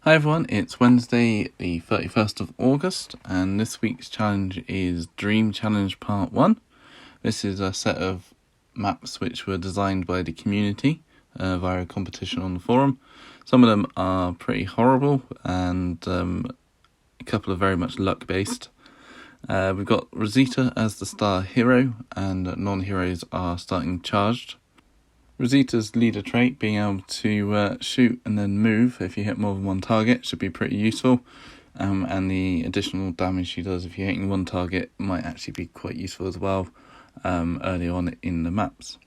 Hi everyone, it's Wednesday the 31st of August and this week's challenge is Dream Challenge Part 1. This is a set of maps which were designed by the community via a competition on the forum. Some of them are pretty horrible and a couple are very much luck based. We've got Rosita as the star hero and non-heroes are starting charged. Rosita's leader trait, being able to shoot and then move if you hit more than one target, should be pretty useful. And the additional damage she does if you're hitting one target might actually be quite useful as well early on in the maps.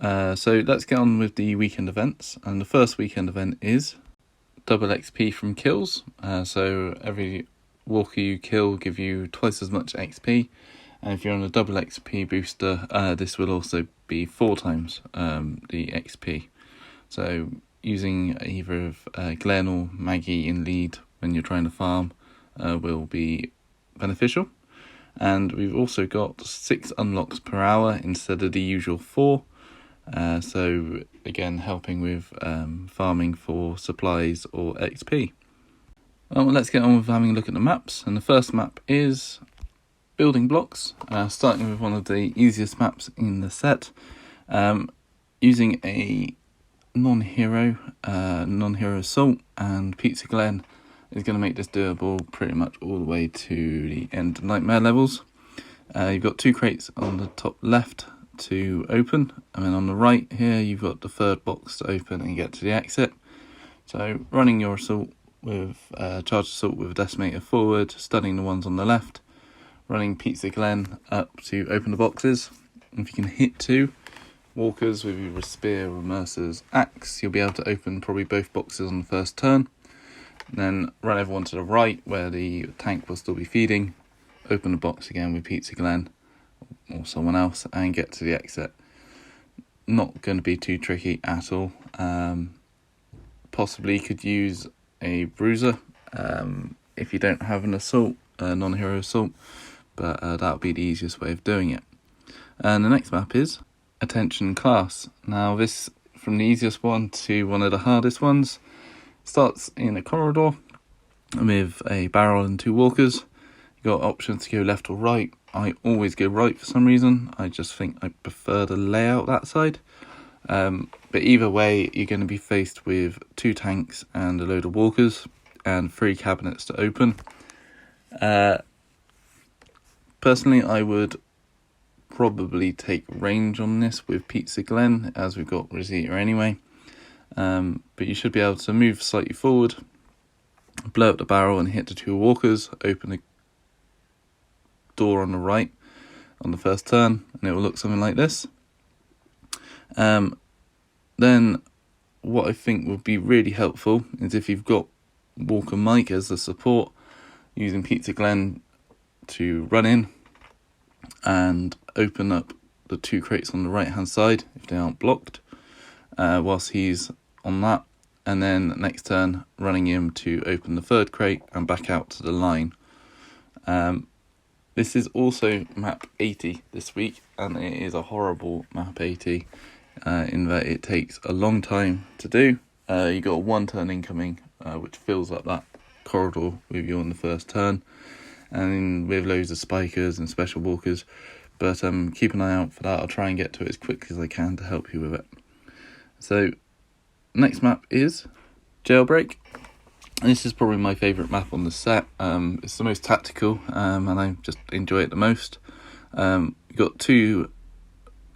So let's get on with the weekend events. And the first weekend event is double XP from kills. So every walker you kill give you twice as much XP. And if you're on a double XP booster, this will also be 4 times the XP. So using either of Glenn or Maggie in lead when you're trying to farm will be beneficial. And we've also got 6 unlocks per hour instead of the usual 4. So again, helping with farming for supplies or XP. Well, let's get on with having a look at the maps. And the first map is building blocks, starting with one of the easiest maps in the set, using a non-hero assault, and Pizza Glen is going to make this doable pretty much all the way to the end of nightmare levels. You've got 2 crates on the top left to open, and then on the right here you've got the third box to open and get to the exit. So running your assault with charged assault with a decimator forward, stunning the ones on the left, running Pizza Glen up to open the boxes. If you can hit 2 walkers with your spear or Mercer's axe, you'll be able to open probably both boxes on the first turn. And then run everyone to the right where the tank will still be feeding, open the box again with Pizza Glen or someone else and get to the exit. Not going to be too tricky at all. Possibly could use a bruiser if you don't have an assault, non-hero assault. But that would be the easiest way of doing it. And the next map is Attention Class. Now this, from the easiest one to one of the hardest ones, starts in a corridor with a barrel and 2 walkers. You've got options to go left or right. I always go right for some reason. I just think I prefer the layout that side. But either way, you're going to be faced with 2 tanks and a load of walkers and 3 cabinets to open. Personally, I would probably take range on this with Pizza Glen, as we've got Rosita anyway. But you should be able to move slightly forward, blow up the barrel and hit the 2 walkers, open the door on the right on the first turn, and it will look something like this. Then what I think would be really helpful is if you've got Walker Mike as the support, using Pizza Glen to run in and open up the 2 crates on the right hand side if they aren't blocked, whilst he's on that, and then next turn running him to open the 3rd crate and back out to the line. This is also map 80 this week, and it is a horrible map 80 in that it takes a long time to do. You got a 1 turn incoming which fills up that corridor with you on the first turn, and with loads of spikers and special walkers, but keep an eye out for that. I'll try and get to it as quickly as I can to help you with it. So next map is Jailbreak, and this is probably my favourite map on the set. It's the most tactical and I just enjoy it the most. You've got 2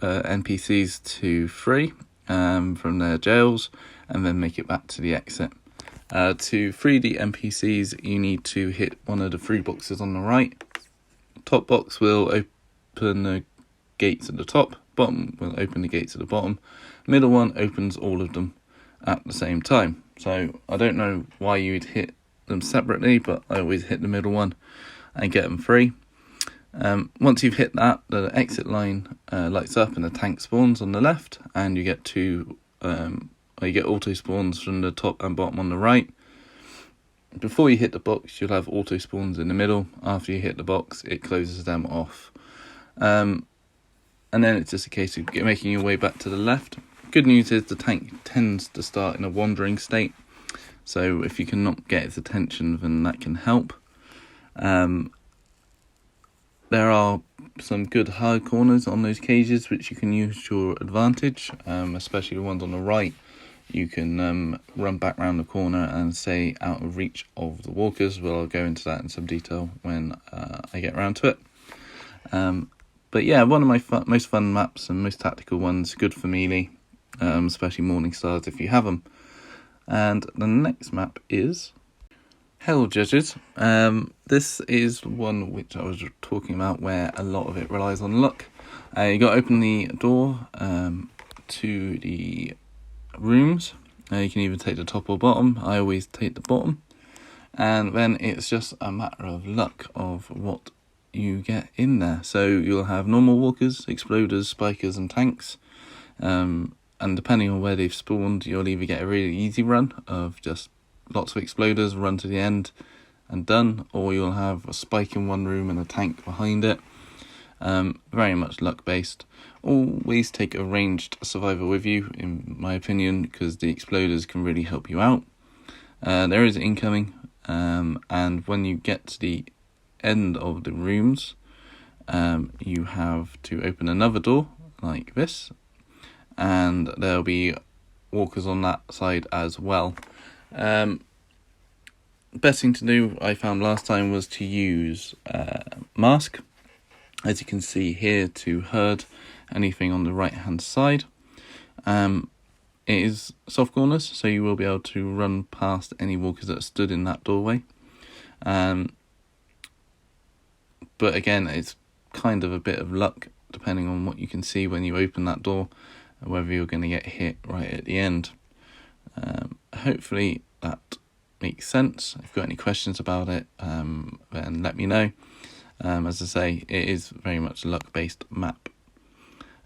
NPCs to free from their jails and then make it back to the exit. To free the NPCs, you need to hit one of the 3 boxes on the right. Top box will open the gates at the top, bottom will open the gates at the bottom. Middle one opens all of them at the same time. So I don't know why you would hit them separately, but I always hit the middle one and get them free. Once you've hit that, the exit line lights up and the tank spawns on the left, and you get you get auto spawns from the top and bottom on the right. Before you hit the box, you'll have auto spawns in the middle. After you hit the box, it closes them off. And then it's just a case of making your way back to the left. Good news is the tank tends to start in a wandering state, so if you cannot get its attention, then that can help. There are some good hard corners on those cages which you can use to your advantage, especially the ones on the right. You can run back round the corner and stay out of reach of the walkers. Well, I'll go into that in some detail when I get around to it. But yeah, one of my most fun maps and most tactical ones, good for melee, especially Morning Stars if you have them. And the next map is Hell Judges. This is one which I was talking about where a lot of it relies on luck. You got to open the door to the rooms. You can either take the top or bottom. I always take the bottom, and then it's just a matter of luck of what you get in there. So you'll have normal walkers, exploders, spikers and tanks, and depending on where they've spawned, you'll either get a really easy run of just lots of exploders, run to the end and done, or you'll have a spike in one room and a tank behind it. Very much luck based. Always take a ranged survivor with you, in my opinion, because the exploders can really help you out. There is incoming, and when you get to the end of the rooms, you have to open another door like this, and there'll be walkers on that side as well. Best thing to do, I found last time, was to use mask, as you can see here, to herd anything on the right hand side. It is soft corners, so you will be able to run past any walkers that stood in that doorway. But again, it's kind of a bit of luck depending on what you can see when you open that door, whether you're going to get hit right at the end. Hopefully that makes sense. If you've got any questions about it, then let me know. As I say, it is very much a luck-based map.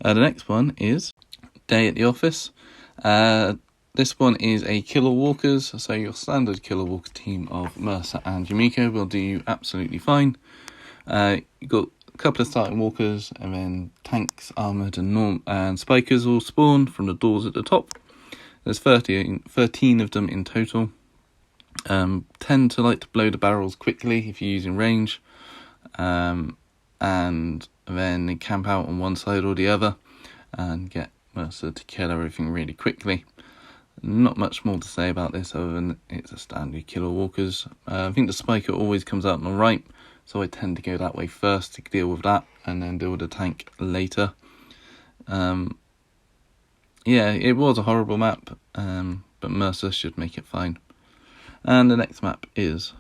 The next one is Day at the Office. This one is a Killer Walkers, so your standard Killer Walker team of Mercer and Yumiko will do you absolutely fine. You've got a couple of starting walkers, and then tanks, armoured and spikers all spawn from the doors at the top. There's 13 of them in total. Tend to like to blow the barrels quickly if you're using range, and then they camp out on one side or the other and get Mercer to kill everything really quickly. Not much more to say about this other than it's a standard Killer Walkers. I think the spiker always comes out on the right, so I tend to go that way first to deal with that and then deal with the tank later. Yeah, it was a horrible map, but Mercer should make it fine. And the next map is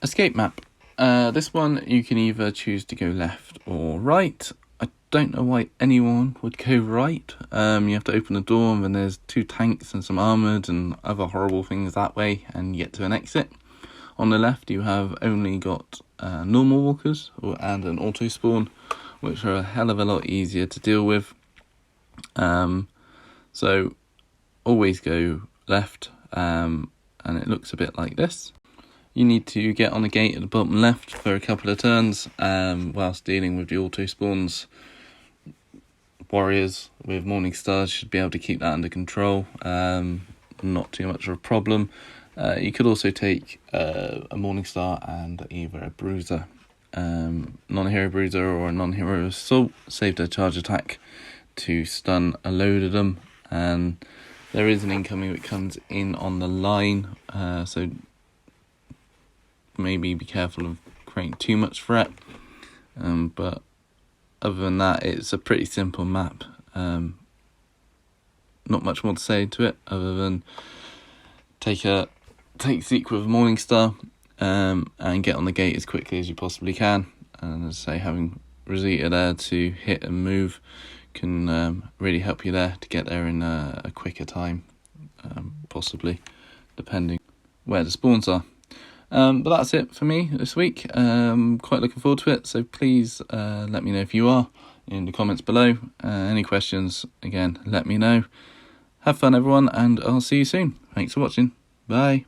Escape Map. This one you can either choose to go left or right. I don't know why anyone would go right. You have to open the door and then there's 2 tanks and some armoured and other horrible things that way, and you get to an exit. On the left you have only got normal walkers and an auto spawn, which are a hell of a lot easier to deal with. So always go left, and it looks a bit like this. You need to get on the gate at the bottom left for a couple of turns whilst dealing with the auto spawns. Warriors with Morning Stars should be able to keep that under control, not too much of a problem. You could also take a Morning Star and either a Bruiser, non-hero Bruiser or a non-hero Assault, save their charge attack to stun a load of them. And there is an incoming that comes in on the line, so maybe be careful of creating too much threat. But other than that, it's a pretty simple map. Not much more to say to it other than take Zeke with Morning Star, and get on the gate as quickly as you possibly can. And as I say, having Rosita there to hit and move can really help you there to get there in a quicker time, possibly, depending where the spawns are. But that's it for me this week. Quite looking forward to it, so please let me know if you are in the comments below. Any questions, again, let me know. Have fun everyone, and I'll see you soon. Thanks for watching. Bye.